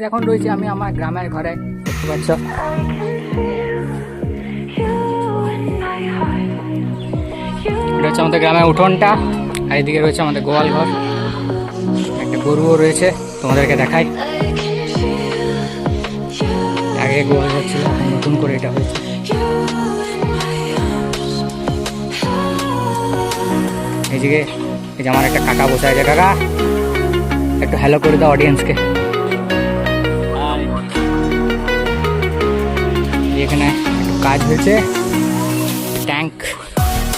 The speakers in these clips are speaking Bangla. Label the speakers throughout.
Speaker 1: এখন রয়েছে আমি আমার গ্রামের ঘরে, দেখতে পাচ্ছ। এটা হচ্ছে আমাদের গ্রামের উঠোনটা, আর এদিকে রয়েছে আমাদের গোয়াল ঘর, একটা গরুও রয়েছে, তোমাদেরকে দেখাই। আগে গোয়াল ঘর ছিল, নতুন করে এটা হয়েছে। এইদিকে এই যে আমার একটা কাকা বসে আছে, কাকা একটু হ্যালো করে দাও অডিয়েন্সকে। এখানে একটু কাজ হয়েছে, ট্যাঙ্ক,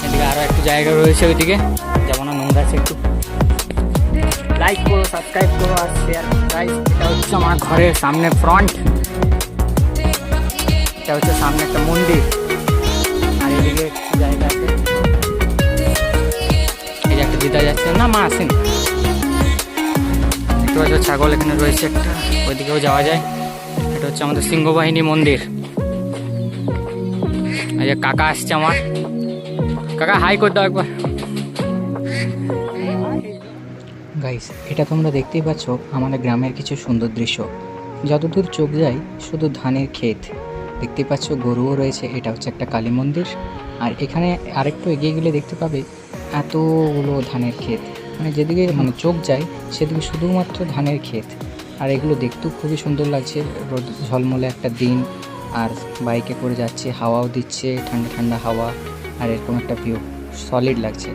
Speaker 1: এদিকে আরো একটু জায়গা রয়েছে, ওইদিকে যেমন নোংরা আছে। একটু লাইক করো, সাবস্ক্রাইব করো আর শেয়ার করো গাইস। এটা হচ্ছে আমার ঘরের সামনে ফ্রন্ট, এটা হচ্ছে সামনে একটা মন্দির, আর এদিকে একটু জায়গা আছে। এই যে একটা দিদা যাচ্ছে, না মা আসেন, একটু হচ্ছে ছাগল এখানে রয়েছে একটা, ওইদিকেও যাওয়া যায়। এটা হচ্ছে আমাদের সিংহবাহিনী মন্দির। এই যে কাকা আসছে আমার, কাকা হাই করে দাও একবার। গাইস, এটা তোমরা দেখতেই পাচ্ছ আমাদের গ্রামের কিছু সুন্দর দৃশ্য। যতদূর চোখ যায় শুধু ধানের ক্ষেত দেখতেই পাচ্ছ, গরুও রয়েছে। এটা হচ্ছে একটা কালী মন্দির, আর এখানে আরেকটু এগিয়ে গেলে দেখতে পাবে এতগুলো ধানের ক্ষেত, মানে যেদিকে মানে চোখ যায় সেদিকে শুধুমাত্র ধানের ক্ষেত। আর এগুলো দেখতেও খুবই সুন্দর লাগছে, রোদ ঝলমলে একটা দিন, আর বাইকে করে যাচ্ছে, হাওয়াও দিচ্ছে, ঠান্ডা ঠান্ডা হাওয়া, আর এরকম একটা ভিউ সলিড লাগছে।